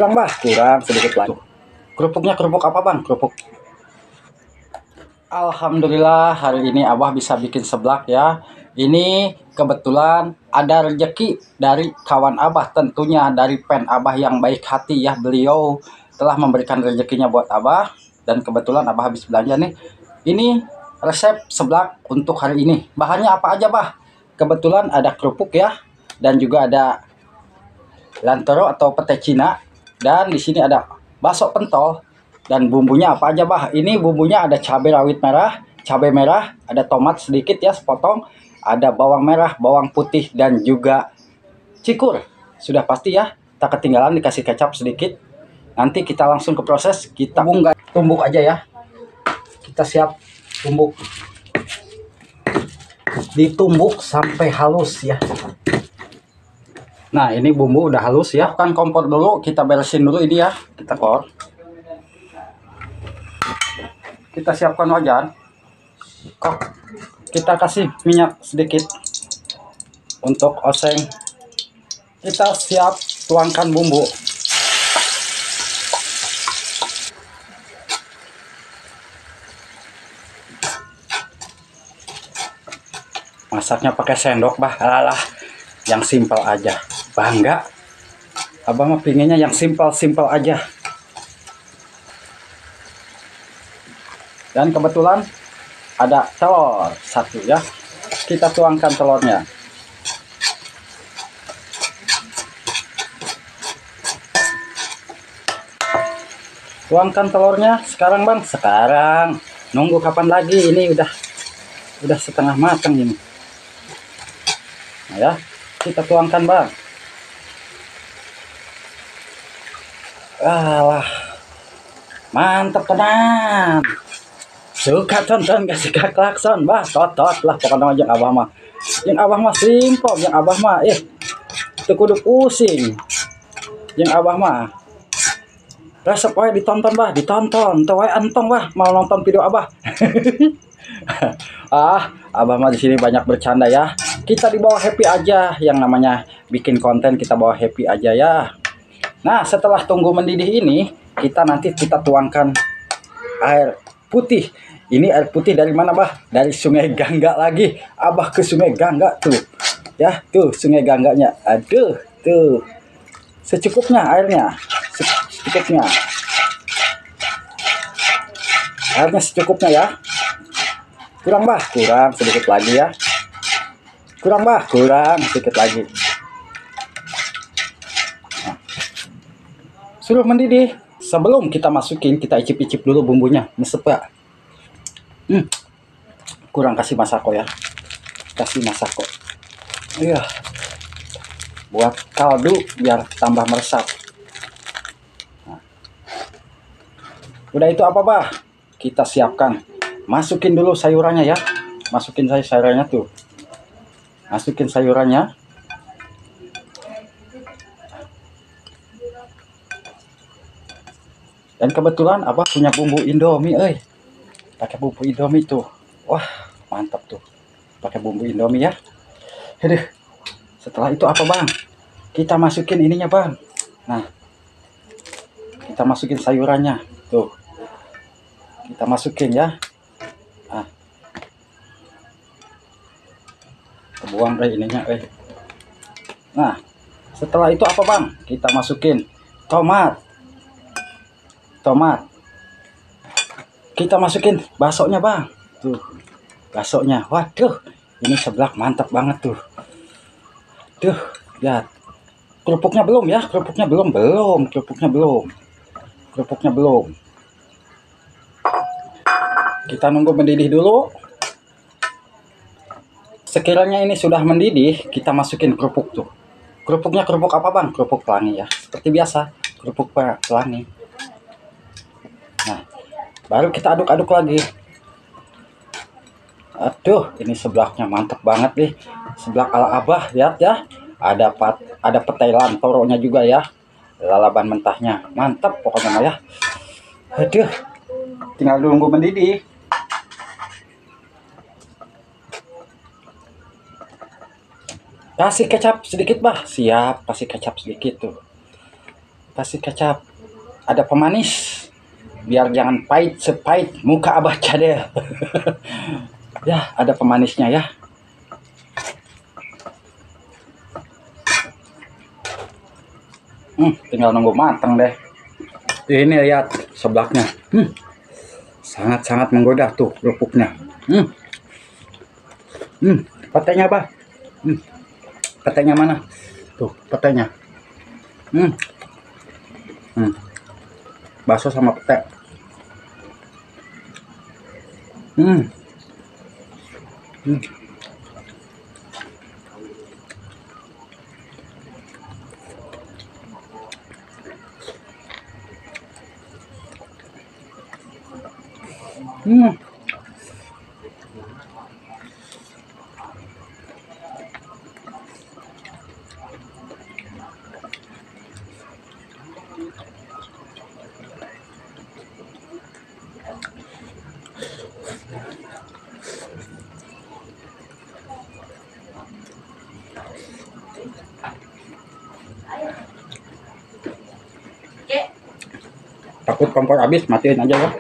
Kurang bah, kurang sedikit lagi. Kerupuknya kerupuk apa bang? Kerupuk. Alhamdulillah hari ini Abah bisa bikin seblak ya. Ini kebetulan ada rezeki dari kawan Abah, tentunya dari fan Abah yang baik hati ya. Beliau telah memberikan rezekinya buat Abah, dan kebetulan Abah habis belanja nih. Ini resep seblak untuk hari ini. Bahannya apa aja bah? Kebetulan ada kerupuk ya, dan juga ada lantero atau pete Cina, dan di sini ada bakso pentol. Dan bumbunya apa aja bah? Ini bumbunya ada cabai rawit merah, cabai merah, ada tomat sedikit ya sepotong, ada bawang merah, bawang putih, dan juga cikur. Sudah pasti ya, tak ketinggalan dikasih kecap sedikit. Nanti kita langsung ke proses, kita tumbuk aja ya. Kita siap tumbuk. Ditumbuk sampai halus ya. Nah ini bumbu udah halus ya. Kan kompor dulu, kita beresin dulu ini ya. Kita kor. Kita siapkan wajan. Kok kita kasih minyak sedikit untuk oseng. Kita siap tuangkan bumbu. Masaknya pakai sendok bah, alah, yang simpel aja. Bangga, Abah mah pinginnya yang simpel-simpel aja. Dan kebetulan ada telur satu ya. Kita tuangkan telurnya. Tuangkan telurnya sekarang bang, sekarang. Nunggu kapan lagi, ini udah setengah matang ini. Nah ya, kita tuangkan bang. Alah, mantap tenan. Suka tonton kasih klakson bah, totot lah pokoknya yang Abah mah. Yang Abah mah simpel, yang Abah mah teu kudu pusing. Yang Abah mah resep wae ditonton bah, ditonton. Teu wae antong bah, mau nonton video Abah. Abah mah di sini banyak bercanda ya. Kita dibawa happy aja, yang namanya bikin konten kita bawa happy aja ya. Nah, setelah tunggu mendidih ini, kita tuangkan air putih. Ini air putih dari mana bah? Dari Sungai Gangga lagi. Abah ke Sungai Gangga tuh. Ya, tuh Sungai Gangganya. Aduh, tuh. Secukupnya airnya. Secukupnya. Airnya secukupnya ya. Kurang bah, kurang sedikit lagi ya. Kurang bah, kurang sedikit lagi. Nah. Sudah mendidih. Sebelum kita masukin, kita icip-icip dulu bumbunya. Mesep ya. Kurang kasih masako ya. Kasih masako. Iya. Buat kaldu biar tambah meresap. Nah. Udah itu apa bah? Kita siapkan. Masukin dulu sayurannya ya. Masukin sayurannya tuh. Masukin sayurannya. Dan kebetulan Abah punya bumbu Indomie, pakai bumbu Indomie tuh. Wah, mantap tuh. Pakai bumbu Indomie ya. Aduh. Setelah itu apa bang? Kita masukin ininya bang. Nah, kita masukin sayurannya tuh. Kita masukin ya. Nah, kebuang deh ininya, Nah, setelah itu apa bang? Kita masukin tomat. Kita masukin baksonya bang. Tuh, baksonya. Waduh, ini seblak mantap banget tuh. Tuh, lihat. Kerupuknya belum ya? Kerupuknya belum. Kita nunggu mendidih dulu. Sekiranya ini sudah mendidih, kita masukin kerupuk tuh. Kerupuknya kerupuk apa bang? Kerupuk pelangi ya. Seperti biasa, kerupuk pelangi. Nah, baru kita aduk-aduk lagi. Aduh, ini seblaknya mantap banget nih. Seblak ala Abah, lihat ya. Ada petai lantoronya juga ya. Lalaban mentahnya. Mantap pokoknya ya. Aduh, tinggal nunggu mendidih. Kasih kecap sedikit bah. Siap, kasih kecap sedikit tuh. kasih kecap, ada pemanis biar jangan pahit sepahit muka abah cadel. Ya, ada pemanisnya ya. Tinggal nunggu matang deh. Ini lihat seblaknya. Sangat-sangat menggoda tuh kerupuknya. Petenya apa? Petenya mana? Tuh, petenya. Bakso sama pete. Takut kompor habis, matiin aja ya.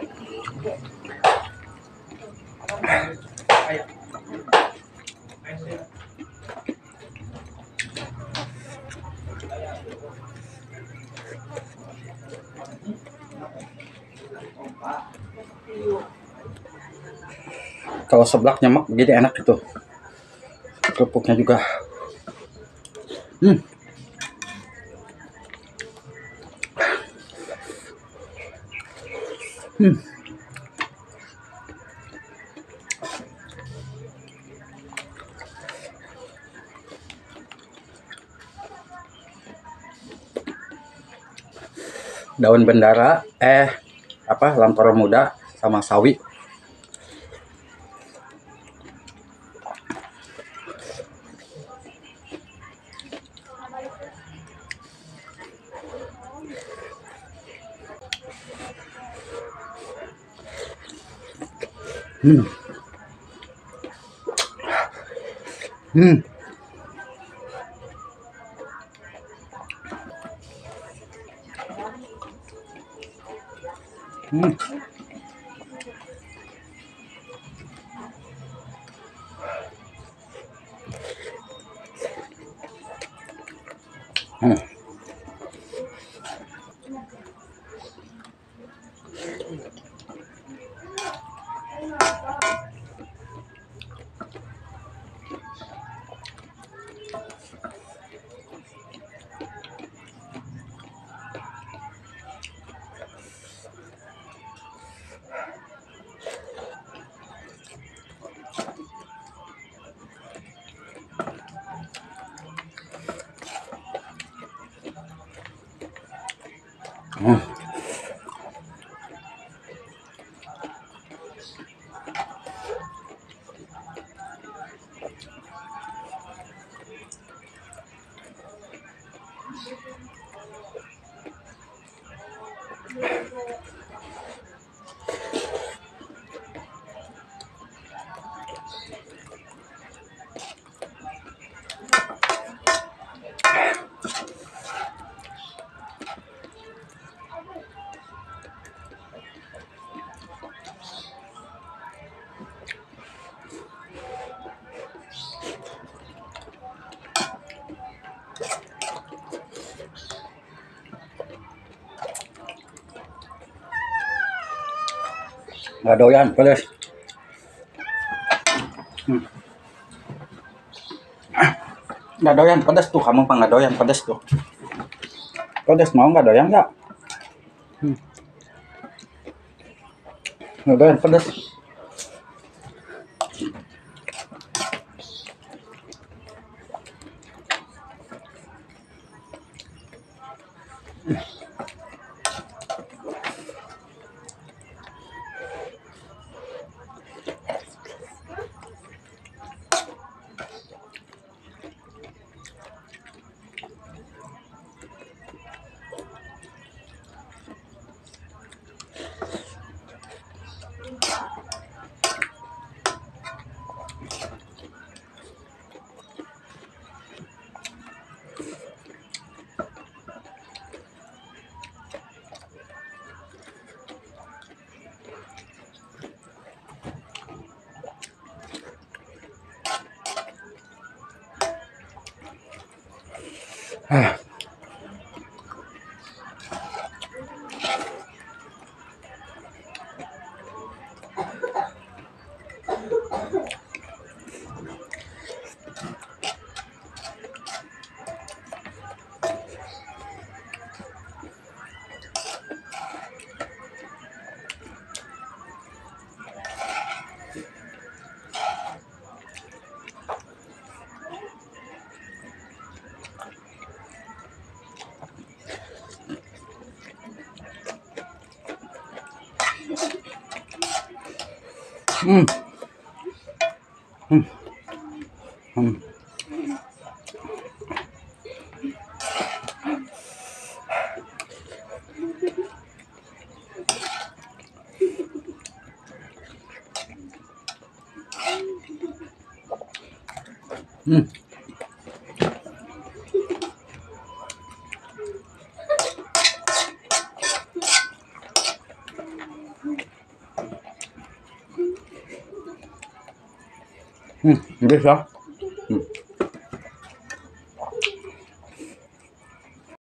Kalau seblak nyemek begini enak gitu. Kerupuknya juga. Daun bendara, lantoro muda sama sawi. Nggak doyan pedas. Nggak doyan pedas tuh, kamu nggak doyan pedas tuh. Pedas mau nggak doyan nggak? Nggak doyan pedas. Hmm. Hmm. Hmm. Hmm. Hmm. Bisa. Hmm.